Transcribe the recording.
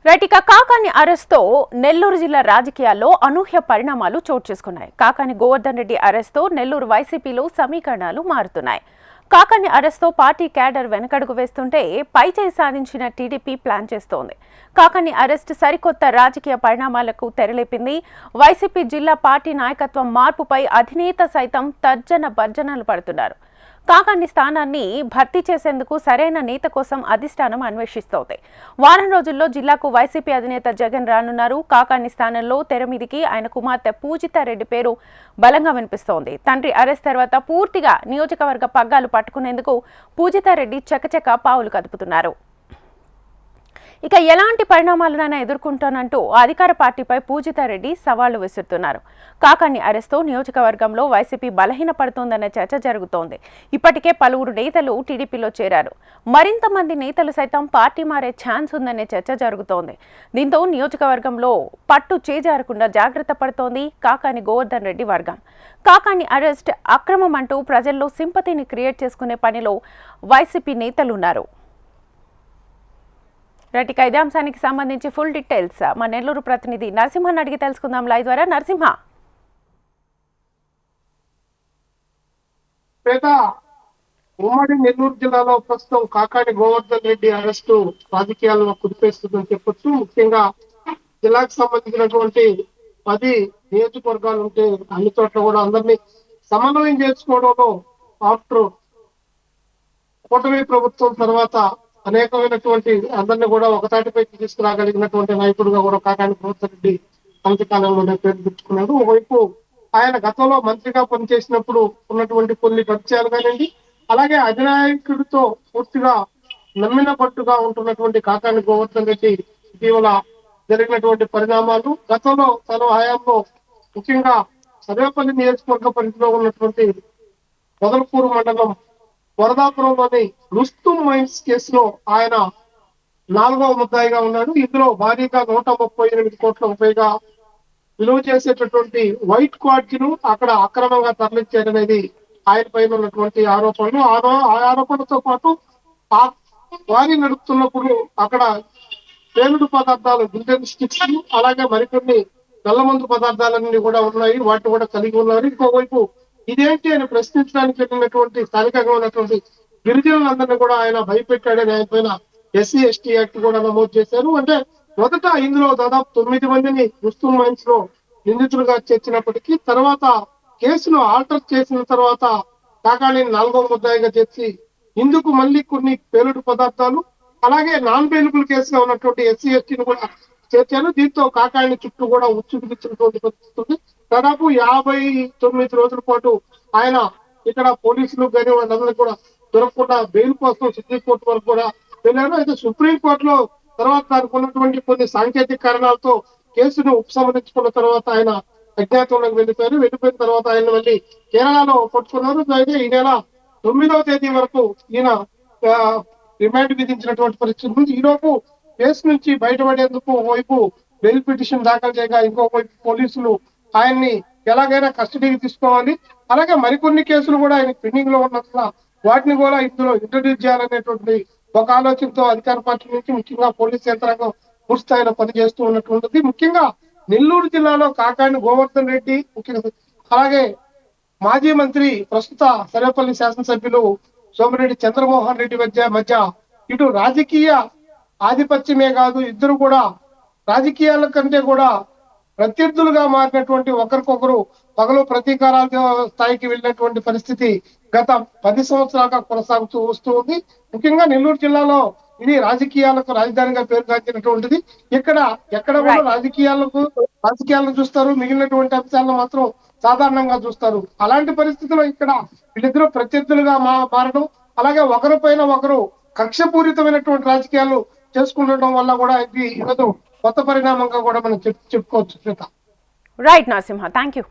Right. ఇక కాకాని అరెస్ట్తో నెల్లూరు జిల్లా రాజకీయాల్లో అనూహ్య పరిణామాలు చోటు చేసుకున్నాయి. కాకాని గోవర్ధన్ రెడ్డి అరెస్ట్తో నెల్లూరు వైసీపీలో సమీకరణాలు మారుతున్నాయి. కాకాని అరెస్ట్తో పార్టీ క్యాడర్ వెనకడుగు వేస్తుంటే పైచేయి సాధించిన టీడీపీ ప్లాన్ చేస్తోంది. కాకాని అరెస్ట్ సరికొత్త రాజకీయ పరిణామాలకు తెరలేపింది. వైసీపీ జిల్లా పార్టీ నాయకత్వం మార్పుపై అధినేత సైతం తర్జన భర్జనలు పడుతున్నారు. కాకాని స్థానాన్ని భర్తీ చేసేందుకు సరైన నేత కోసం అధిష్టానం అన్వేషిస్తోంది. వారం రోజుల్లో జిల్లాకు వైసీపీ అధినేత జగన్ రానున్నారు. కాకాని స్థానంలో తెరమీదికి ఆయన కుమార్తె పూజితారెడ్డి పేరు బలంగా వినిపిస్తోంది. తండ్రి అరెస్ట్ తర్వాత పూర్తిగా నియోజకవర్గ పగ్గాలు పట్టుకునేందుకు పూజితారెడ్డి చకచక పావులు కదుపుతున్నారు. ఇక ఎలాంటి పరిణామాలనైనా ఎదుర్కొంటానంటూ అధికార పార్టీపై పూజితారెడ్డి సవాళ్లు విసురుతున్నారు. కాకాని అరెస్ట్తో నియోజకవర్గంలో వైసీపీ బలహీనపడుతోందనే చర్చ జరుగుతోంది. ఇప్పటికే పలువురు నేతలు టీడీపీలో చేరారు. మరింత మంది నేతలు సైతం పార్టీ మారే ఛాన్స్ ఉందనే చర్చ జరుగుతోంది. దీంతో నియోజకవర్గంలో పట్టు చేజారకుండా జాగ్రత్త పడుతోంది కాకాని గోవర్ధన్ రెడ్డి వర్గం. కాకాని అరెస్ట్ అక్రమం అంటూ ప్రజల్లో సింపతిని క్రియేట్ చేసుకునే పనిలో వైసీపీ నేతలున్నారు. రైట్. ఇక ఇదే అంశానికి సంబంధించి ఫుల్ డీటెయిల్స్ మా నెల్లూరు ప్రతినిధి నరసింహన్ అడిగి తెలుసుకుందాం లైవ్ ద్వారా. నరసింహ, ఉమ్మడి నెల్లూరు జిల్లాలో ప్రస్తుతం కాకాని గోవర్ధన్ రెడ్డి అరెస్టు రాజకీయాలను కుదిపేస్తుందని చెప్పొచ్చు. ముఖ్యంగా జిల్లాకు సంబంధించినటువంటి 10 నియోజకవర్గాలు ఉంటే అన్ని చోట్ల కూడా అందరినీ సమన్వయం చేసుకోవడంలో ఆఫ్టర్ కూటమి ప్రభుత్వం తర్వాత అనేకమైనటువంటి అందరినీ కూడా ఒకతాటిపై తీసుకురాగలిగినటువంటి నాయకుడుగా కూడా కాకాని గోవర్ధన్ రెడ్డి అంత్యకాలంలోనే పేరు తెచ్చుకున్నాడు. ఒకవైపు ఆయన గతంలో మంత్రిగా పనిచేసినప్పుడు ఉన్నటువంటి కొన్ని పరిచయాలు కానివ్వండి, అలాగే అధినాయకుడితో పూర్తిగా నమ్మిన పట్టుగా ఉంటున్నటువంటి కాకాని గోవర్ధన్ రెడ్డి ఇటీవల జరిగినటువంటి పరిణామాలు, గతంలో తన హయాంలో ముఖ్యంగా సర్వేపల్లి నియోజకవర్గ పరిధిలో ఉన్నటువంటి మొదలపూరు మండలం వరదాపురంలోని రుస్తుం మైన్స్ కేసులో ఆయన 4వ ముద్దాయిగా ఉన్నాడు. ఇందులో భారీగా 138 కోట్ల పైగా విలువ చేసేటటువంటి వైట్ క్వార్ట్జ్ ను అక్కడ అక్రమంగా తరలించారనేది ఆయన పైన ఉన్నటువంటి ఆరోపణలు. ఆ ఆరోపణలతో పాటు ఆ వారి నడుపుతున్నప్పుడు అక్కడ పేలుడు పదార్థాలు, గుండెన్ స్టిక్స్, అలాగే మరికొన్ని నల్లమందు పదార్థాలన్నీ కూడా ఉన్నాయి. వాటిని కూడా కలిగి ఉన్నారు. ఇంకోవైపు ఇదేంటి అని ప్రశ్నించడానికి వెళ్ళినటువంటి స్థానికంగా ఉన్నటువంటి గిరిజనులందరినీ కూడా ఆయన భయపెట్టాడని ఆయన పైన SC ST యాక్ట్ కూడా నమోదు చేశారు. అంటే మొదట ఇందులో దాదాపు 9 మందిని రుస్తుం మైన్స్ లో నిందితులుగా చేర్చినప్పటికీ తర్వాత కేసును ఆల్టర్ చేసిన తర్వాత కాకాని 4వ ముద్దాయిగా చేర్చి ఇందుకు మళ్ళీ కొన్ని పేలుడు పదార్థాలు, అలాగే నాన్ బెయిలబుల్ కేసుగా ఉన్నటువంటి SC ST ను కూడా చేర్చారు. దీంతో కాకాని చుట్టూ కూడా ఉచ్చుకున్నటువంటి పరిస్థితి. దాదాపు 59 రోజుల పాటు ఆయన ఇక్కడ పోలీసులు కానీ వాళ్ళందరూ కూడా దొరకకుండా బెయిల్ కోసం సుప్రీంకోర్టు వరకు కూడా వెళ్ళారు. అయితే సుప్రీంకోర్టులో తర్వాత దానికి ఉన్నటువంటి కొన్ని సాంకేతిక కారణాలతో కేసును ఉపసంహరించుకున్న తర్వాత ఆయన అజ్ఞాతంలోకి వెళ్ళిపోయిన తర్వాత ఆయన మళ్ళీ కేరళలో పట్టుకున్నారు. అయితే ఈ నెల 9వ తేదీ వరకు ఈయన రిమాండ్ విధించినటువంటి పరిస్థితి ఉంది. ఈలోపు కేసు నుంచి బయటపడేందుకు ఒకవైపు బెయిల్ పిటిషన్ దాఖలు చేయగా ఇంకోవైపు పోలీసులు ఆయన్ని ఎలాగైనా కస్టడీకి తీసుకోవాలి, అలాగే మరికొన్ని కేసులు కూడా ఆయన పెండింగ్ లో ఉన్నట్ల వాటిని కూడా ఇందులో ఇంట్రడ్యూస్ చేయాలనేటువంటి ఒక ఆలోచనతో అధికార పార్టీ నుంచి ముఖ్యంగా పోలీస్ యంత్రాంగం పూర్తిస్థాయిలో పనిచేస్తూ ఉన్నటువంటిది. ముఖ్యంగా నెల్లూరు జిల్లాలో కాకాని గోవర్ధన్ రెడ్డి, అలాగే మాజీ మంత్రి ప్రస్తుత సర్వేపల్లి శాసనసభ్యులు సోమిరెడ్డి చంద్రమోహన్ రెడ్డి మధ్య ఇటు రాజకీయ ఆధిపత్యమే కాదు, ఇద్దరు కూడా రాజకీయాల కంటే కూడా ప్రత్యర్థులుగా మారినటువంటి ఒకరికొకరు పగలు ప్రతీకారాల స్థాయికి వెళ్ళినటువంటి పరిస్థితి గత 10 సంవత్సరాలుగా కొనసాగుతూ వస్తూ ఉంది. ముఖ్యంగా నెల్లూరు జిల్లాలో ఇది రాజకీయాలకు రాజధానిగా పేరుగాంచినటువంటిది. ఎక్కడ కూడా రాజకీయాలను చూస్తారు, మిగిలినటువంటి అంశాలను మాత్రం సాధారణంగా చూస్తారు. అలాంటి పరిస్థితిలో ఇక్కడ వీళ్ళిద్దరూ ప్రత్యర్థులుగా మారడం, అలాగే ఒకరిపైన ఒకరు కక్షపూరితమైనటువంటి రాజకీయాలు చేసుకుండటం వల్ల కూడా ఇది ఈరోజు కొత్త పరిణామంగా కూడా మనం చెప్పుకోవచ్చు. Right Narasimha, thank you.